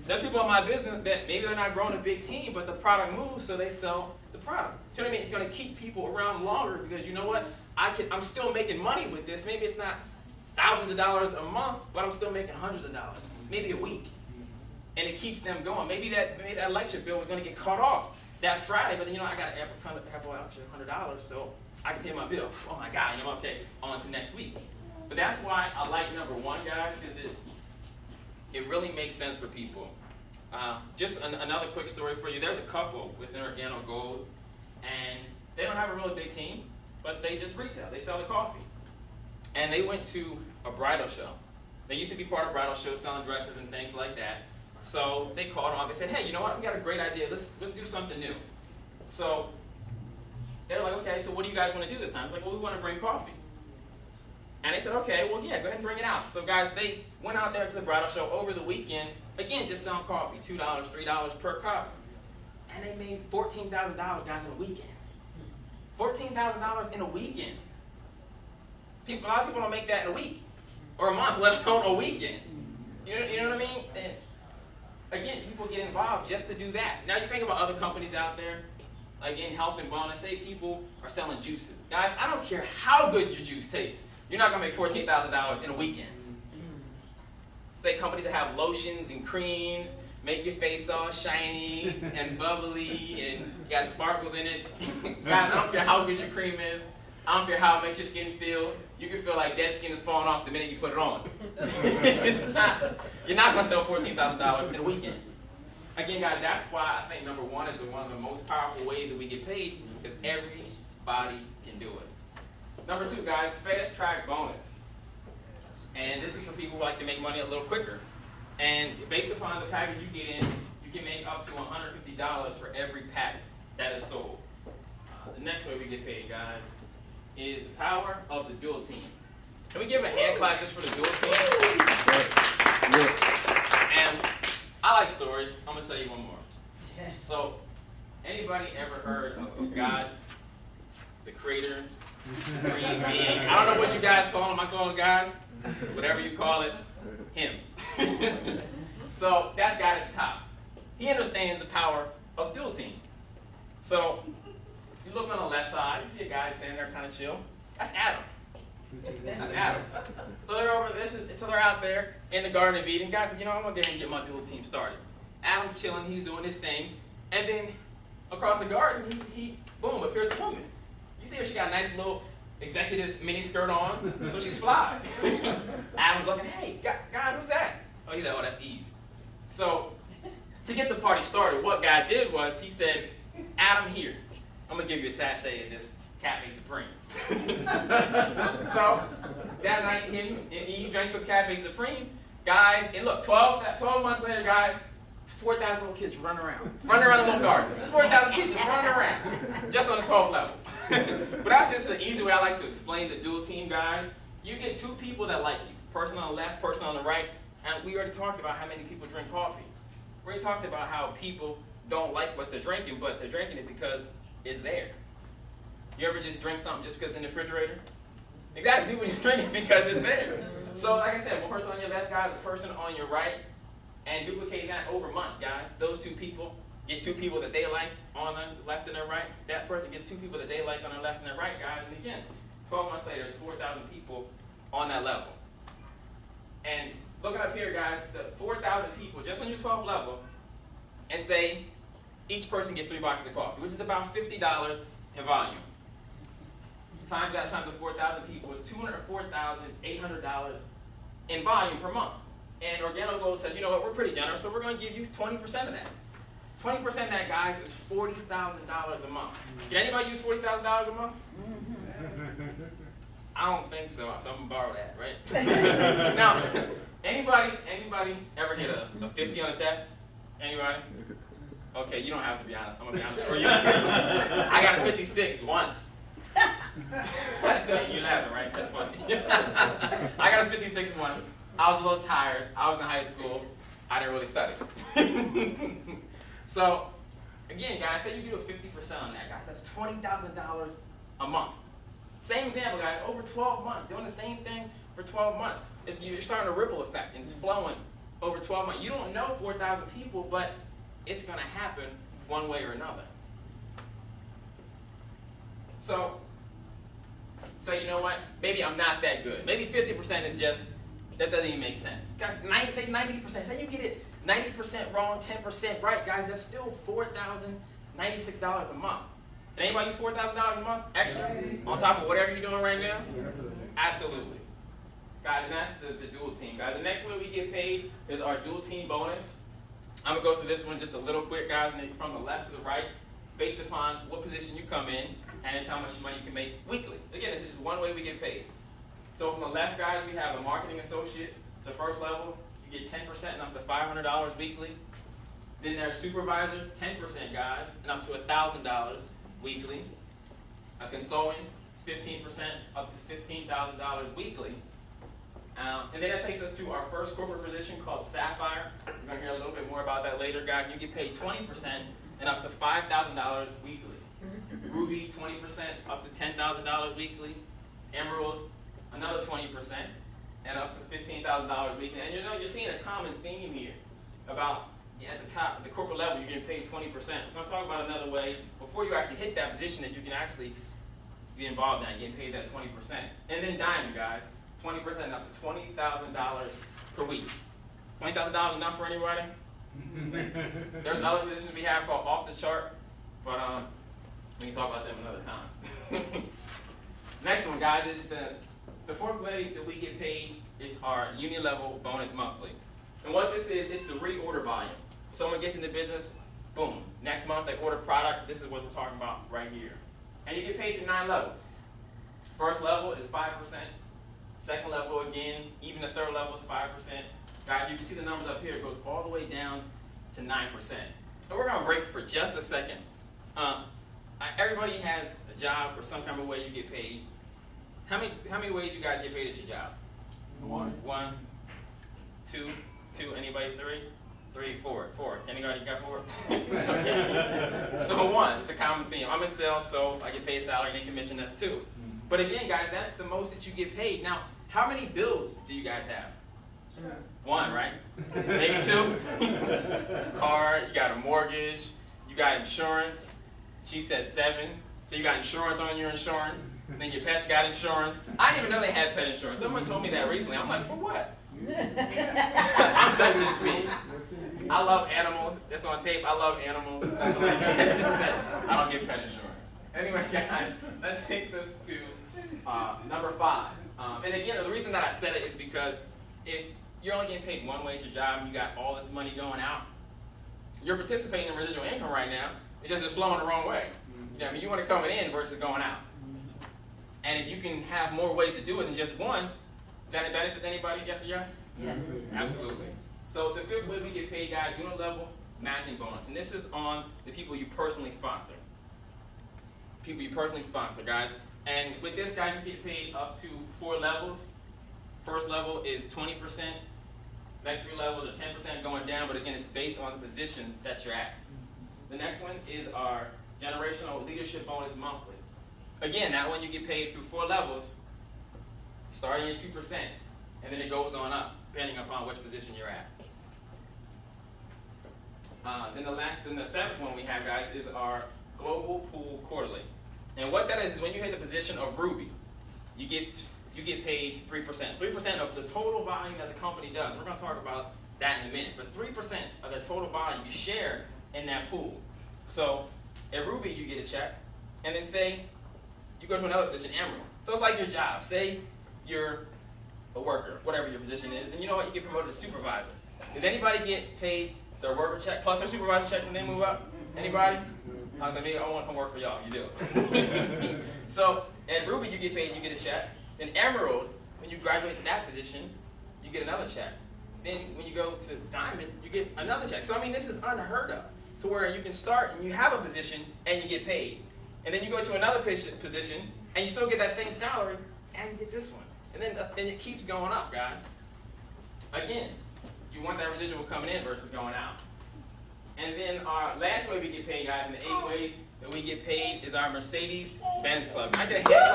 S7: There's people in my business that maybe they're not growing a big team, but the product moves, so they sell the product. You know what I mean? It's going to keep people around longer because you know what? I'm still making money with this. Maybe it's not thousands of dollars a month, but I'm still making hundreds of dollars, maybe a week. And it keeps them going. Maybe that electric bill was going to get cut off that Friday, but then, you know, I got to have an extra $100, so I can pay my bill. Oh my God, you know, okay, on to next week. But that's why I like number 1, guys, because it really makes sense for people. Just another quick story for you. There's a couple within Organo Gold, and they don't have a really big team, but they just retail. They sell the coffee. And they went to a bridal show. They used to be part of bridal shows, selling dresses and things like that. So they called them up. They said, hey, you know what? We got a great idea. Let's do something new. So they're like, okay, so what do you guys want to do this time? It's like, well, we want to bring coffee. And they said, okay, well, yeah, go ahead and bring it out. So, guys, they went out there to the bridal show over the weekend, again, just selling coffee, $2, $3 per cup. And they made $14,000, guys, in a weekend. $14,000 in a weekend. A lot of people don't make that in a week or a month, let alone a weekend. You know what I mean? And again, people get involved just to do that. Now you think about other companies out there, again, health and wellness. Say people are selling juices. Guys, I don't care how good your juice tastes. You're not going to make $14,000 in a weekend. Say companies that have lotions and creams, make your face all shiny and bubbly and you got sparkles in it. Guys, I don't care how good your cream is. I don't care how it makes your skin feel. You can feel like dead skin is falling off the minute you put it on. You're not going to sell $14,000 in a weekend. Again, guys, that's why I think number one is one of the most powerful ways that we get paid, because everybody can do it. Number two, guys, fast track bonus. And this is for people who like to make money a little quicker. And based upon the package you get in, you can make up to $150 for every pack that is sold. The next way we get paid, guys, is the power of the dual team. Can we give a hand clap just for the dual team? And I like stories. I'm going to tell you one more. So, anybody ever heard of God, the creator, supreme being? I don't know what you guys call him. I call him God. Whatever you call it, him. So, that's God at the top. He understands the power of dual team. So, you look on the left side, you see a guy standing there kind of chill. That's Adam. That's Adam. So they're over this. So they're out there in the Garden of Eden. Guys, you know, I'm gonna go ahead and get my dual team started. Adam's chilling. He's doing his thing, and then across the garden, he boom appears a woman. You see her? She got a nice little executive mini skirt on, so she's fly. Adam's looking, hey, God, who's that? Oh, he's like, oh, that's Eve. So to get the party started, what God did was he said, Adam, here, I'm gonna give you a sachet of this Cafe Supreme. So that night, him and Eve drank some Cafe Supreme. Guys, and look, 12 months later, guys, 4,000 little kids running around the little garden. Just 4,000 kids just running around, just on the 12th level. But that's just the easy way I like to explain the dual team, guys. You get two people that like you, person on the left, person on the right, and we already talked about how many people drink coffee. We already talked about how people don't like what they're drinking, but they're drinking it because it's there. You ever just drink something just because it's in the refrigerator? Exactly, people just drink it because it's there. So like I said, one person on your left, guys, the person on your right, and duplicating that over months, guys. Those two people get two people that they like on their left and their right. That person gets two people that they like on their left and their right, guys. And again, 12 months later, it's 4,000 people on that level. And looking up here, guys, the 4,000 people just on your 12th level, and say each person gets 3 boxes of coffee, which is about $50 in volume. Times that times the 4,000 people is $204,800 in volume per month. And Organo Gold said, you know what, we're pretty generous, so we're going to give you 20% of that. 20% of that, guys, is $40,000 a month. Can anybody use $40,000 a month? I don't think so, so I'm going to borrow that, right? Now, anybody ever get a 50 on a test? Anybody? Okay, you don't have to be honest. I'm going to be honest for you. I got a 56 once. You're laughing, right? That's funny. I got a 56 once. I was a little tired. I was in high school. I didn't really study. So, again, guys, say you do a 50% on that, guys. That's $20,000 a month. Same example, guys. Over 12 months, doing the same thing for 12 months. You're starting a ripple effect, and it's flowing over 12 months. You don't know 4,000 people, but it's going to happen one way or another. So, you know what? Maybe I'm not that good. Maybe 50% is just, that doesn't even make sense. Guys, say 90%. Say you get it 90% wrong, 10% right, guys, that's still $4,096 a month. Can anybody use $4,000 a month extra on top of whatever you're doing right now? Absolutely. Guys, and that's the dual team. Guys, the next way we get paid is our dual team bonus. I'm going to go through this one just a little quick, guys, and then from the left to the right, based upon what position you come in, and it's how much money you can make weekly. Again, this is just one way we get paid. So from the left, guys, we have a marketing associate. The first level, you get 10% and up to $500 weekly. Then there's supervisor, 10%, guys, and up to $1,000 weekly. A consultant, 15% up to $15,000 weekly. And then that takes us to our first corporate position called Sapphire. We're going to hear a little bit more about that later, guys. You get paid 20% and up to $5,000 weekly. Ruby, 20% up to $10,000 weekly. Emerald, another 20% and up to $15,000 weekly. And you're seeing a common theme here about at the top, at the corporate level, you're getting paid 20%. We're going to talk about another way before you actually hit that position that you can actually be involved in that, getting paid that 20%. And then diamond, guys, 20% up to $20,000 per week. $20,000 enough for anybody? There's other positions we have called off the chart, but we can talk about them another time. Next one, guys, is the fourth way that we get paid is our union level bonus monthly. And what this is, it's the reorder volume. Someone gets into business, boom. Next month they order product. This is what we're talking about right here. And you get paid through 9 levels. First level is 5%. Second level again, even the third level is 5%. Guys, you can see the numbers up here. It goes all the way down to 9%. So we're gonna break for just a second. Everybody has a job or some kind of way you get paid. How many ways you guys get paid at your job? 1, 2, anybody 3? 3, 4. Anybody got 4? Okay. So 1, it's a common theme. I'm in sales, so I get paid salary and then commission, that's 2. But again, guys, that's the most that you get paid. Now, how many bills do you guys have? 1, right? Maybe 2? Car, you got a mortgage, you got insurance. She said 7. So you got insurance on your insurance. Then your pets got insurance. I didn't even know they had pet insurance. Someone told me that recently. I'm like, for what? That's just me. I love animals. It's on tape. I love animals. It's just that I don't get pet insurance. Anyway, guys, that takes us to number 5. And again, the reason that I said it is because if you're only getting paid 1 way at your job and you got all this money going out, you're participating in residual income right now. It's just flowing the wrong way. You know, I mean, you want it coming in versus going out. And if you can have more ways to do it than just 1, does that benefit anybody? Yes or yes?
S8: Yes.
S7: Absolutely. So the 5th way we get paid, guys, unit level matching bonus. And this is on the people you personally sponsor. People you personally sponsor, guys. And with this, guys, you get paid up to 4 levels. First level is 20%. Next 3 levels are 10% going down, but again, it's based on the position that you're at. The next one is our generational leadership bonus monthly. Again, that one you get paid through 4 levels, starting at 2%, and then it goes on up, depending upon which position you're at. Then the 7th one we have, guys, is our global pool quarterly. And what that is when you hit the position of Ruby, you get paid 3%. 3% of the total volume that the company does. We're going to talk about that in a minute. But 3% of the total volume you share in that pool. So at Ruby, you get a check, and then say you go to another position, Emerald. So it's like your job. Say you're a worker, whatever your position is, and you know what? You get promoted to supervisor. Does anybody get paid their worker check plus their supervisor check when they move up? Anybody? I was like, maybe I want to come work for y'all. You do. So at Ruby, you get paid and you get a check. Then Emerald, when you graduate to that position, you get another check. Then when you go to Diamond, you get another check. So I mean, this is unheard of. To where you can start and you have a position and you get paid. And then you go to another position and you still get that same salary and you get this one. And then it keeps going up, guys. Again, you want that residual coming in versus going out. And then our last way we get paid, guys, and the 8th way that we get paid is our Mercedes-Benz Club. I get a hand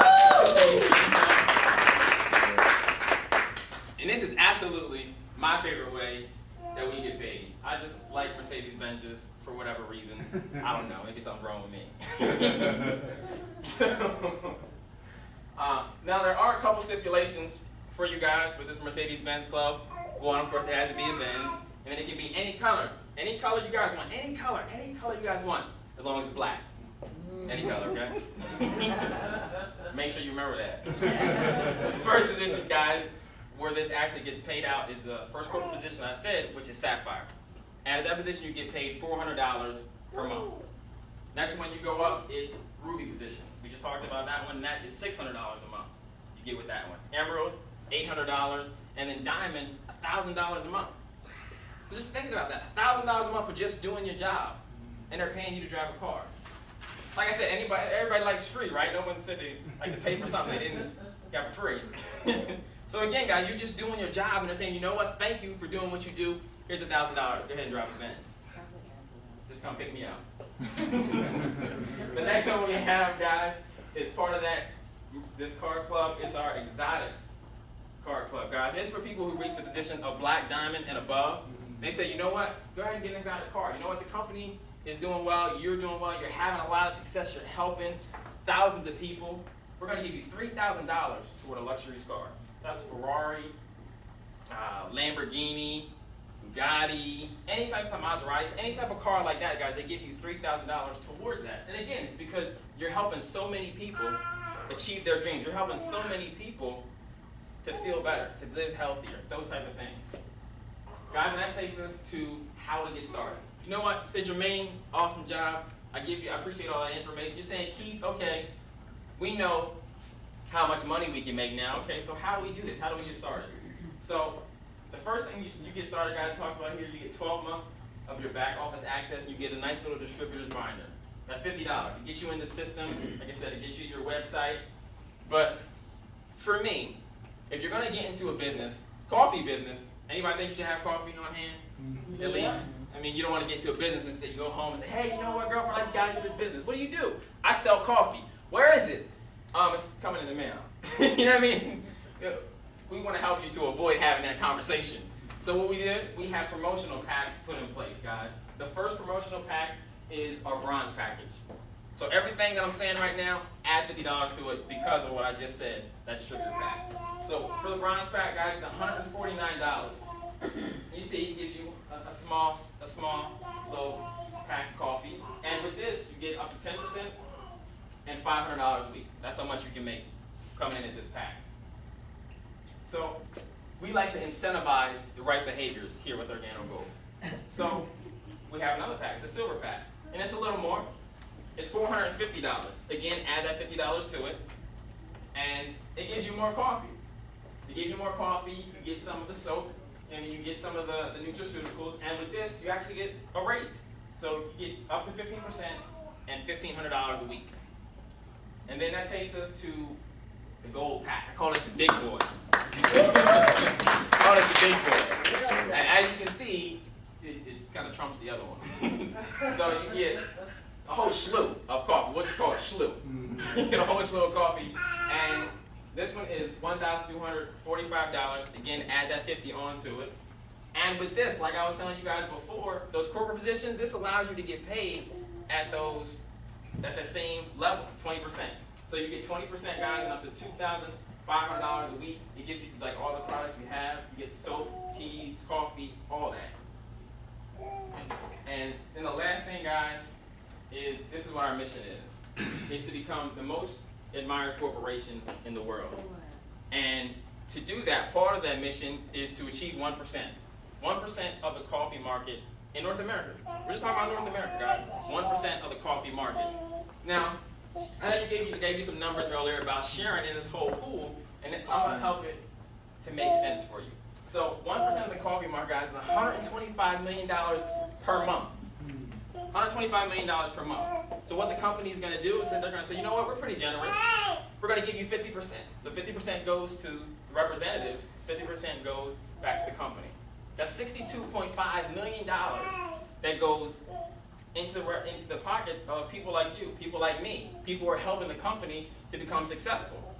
S7: clap. And this is absolutely my favorite way that we get paid. I just like Mercedes-Benzes for whatever reason. I don't know, maybe something's wrong with me. Now there are a couple stipulations for you guys with this Mercedes-Benz Club. One, of course, it has to be a Benz, and then it can be any color you guys want, any color you guys want, as long as it's black. Any color, okay? Make sure you remember that. First position, guys, where this actually gets paid out is the first corporate position I said, which is Sapphire. And at that position, you get paid $400 per month. Next one you go up, it's Ruby position. We just talked about that one, and that is $600 a month. You get with that one. Emerald, $800, and then Diamond, $1,000 a month. So just think about that, $1,000 a month for just doing your job, and they're paying you to drive a car. like I said, everybody likes free, right? No one said they like to pay for something they didn't get for free. So again, guys, you're just doing your job, and they're saying, you know what? Thank you for doing what you do. Here's $1,000. Go ahead and drive a Benz. Just come pick me up. The next one we have, guys, is part of that. This card club is our exotic card club, guys. It's for people who reach the position of black diamond and above. They say, you know what? Go ahead and get an exotic card. You know what? The company is doing well. You're doing well. You're having a lot of success. You're helping thousands of people. We're going to give you $3,000 toward a luxury car. That's Ferrari, Lamborghini, Bugatti, any type of Maserati, any type of car like that, guys. They give you $3,000 towards that. And again, it's because you're helping so many people achieve their dreams. You're helping so many people to feel better, to live healthier, those type of things. Guys, and that takes us to how to get started. You know what? You said, Jermaine, awesome job. I appreciate all that information. You're saying, Keith, okay, we know how much money we can make now. Okay, so how do we do this? How do we get started? So the first thing you get started, guys, talks about here, you get 12 months of your back office access, and you get a nice little distributor's binder. That's $50. It gets you in the system. Like I said, it gets you your website. But for me, if you're going to get into a business, coffee business, anybody think you should have coffee on hand? At least. I mean, you don't want to get into a business and say, you go home and say, hey, you know what, girlfriend, I just got into this business. What do? I sell coffee. Where is it? It's coming in the mail. You know what I mean? We want to help you to avoid having that conversation. So what we did, we have promotional packs put in place, guys. The first promotional pack is our bronze package. So everything that I'm saying right now, add $50 to it because of what I just said, that distributor pack. So for the bronze pack, guys, it's $149. You see, it gives you a small little pack of coffee. And with this, you get up to 10% and $500 a week. That's how much you can make coming in at this pack. So we like to incentivize the right behaviors here with Organo Gold. So we have another pack. It's a silver pack. And it's a little more. It's $450. Again, add that $50 to it. And it gives you more coffee. It gives you more coffee. You get some of the soap. And you get some of the nutraceuticals. And with this, you actually get a raise. So you get up to 15% and $1,500 a week. And then that takes us to the gold pack. I call it the big boy. I call it the big boy. And as you can see, it kind of trumps the other one. So you get a whole slew of coffee. What you call it, slew. You get a whole slew of coffee. And this one is $1,245. Again, add that $50 onto it. And with this, like I was telling you guys before, those corporate positions, this allows you to get paid at the same level, 20%. So you get 20%, guys, and up to $2,500 a week. You get like all the products we have. You get soap, teas, coffee, all that. And then the last thing, guys, is this is what our mission is. It's to become the most admired corporation in the world. And to do that, part of that mission is to achieve 1%. 1% of the coffee market in North America. We're just talking about North America, guys. 1% of the coffee market. Now, I know you gave you some numbers earlier about sharing in this whole pool, and I'm going to help it to make sense for you. So 1% of the coffee market, guys, is $125 million per month. $125 million per month. So what the company is going to do is that they're going to say, you know what, we're pretty generous. We're going to give you 50%. So 50% goes to the representatives, 50% goes back to the company. That's $62.5 million that goes into the pockets of people like you, people like me, people who are helping the company to become successful.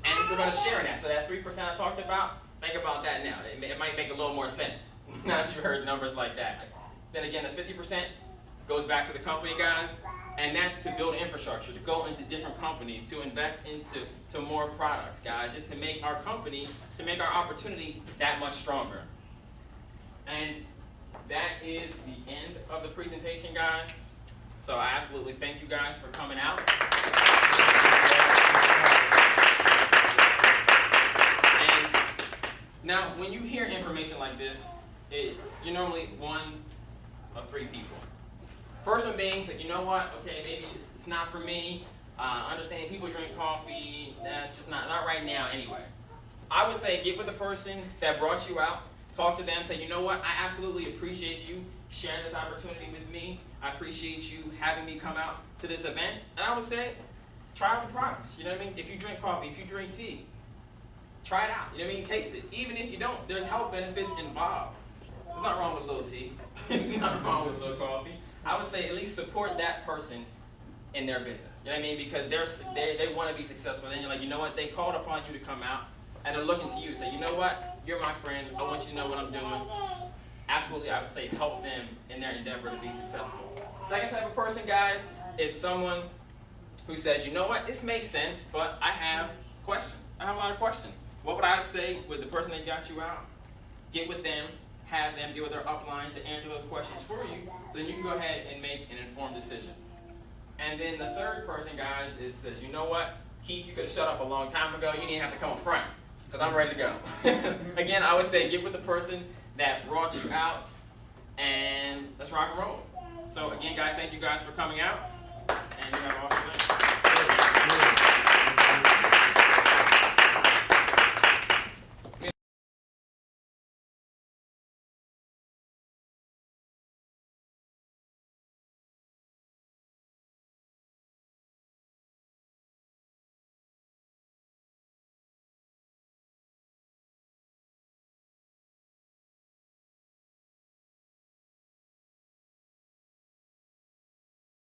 S7: And we're going to share in that. So that 3% I talked about, think about that now. It might make a little more sense now that you heard numbers like that. Then again, the 50% goes back to the company, guys, and that's to build infrastructure, to go into different companies, to invest into more products, guys, just to make our company, to make our opportunity that much stronger. And that is the end of the presentation, guys. So I absolutely thank you guys for coming out. And now, when you hear information like this, you're normally one of three people. First one being that, you know what, okay, maybe it's not for me. Understanding people drink coffee, that's just not right now anyway. I would say get with the person that brought you out talk to them, say, you know what, I absolutely appreciate you sharing this opportunity with me. I appreciate you having me come out to this event. And I would say, try out the products. You know what I mean? If you drink coffee, if you drink tea, try it out. You know what I mean? Taste it. Even if you don't, there's health benefits involved. There's nothing wrong with a little tea. There's nothing wrong with a little coffee. I would say at least support that person in their business. You know what I mean? Because they want to be successful. Then you're like, you know what? They called upon you to come out, and they're looking to you to say, you know what? You're my friend. I want you to know what I'm doing. Absolutely, I would say help them in their endeavor to be successful. Second type of person, guys, is someone who says, you know what? This makes sense, but I have questions. I have a lot of questions. What would I say with the person that got you out? Get with them, have them get with their upline to answer those questions for you, so then you can go ahead and make an informed decision. And then the third person, guys, says, you know what? Keith, you could have shut up a long time ago. You didn't have to come up front, because I'm ready to go. Again, I would say get with the person that brought you out, and let's rock and roll. So again, guys, thank you guys for coming out, and you have an awesome day.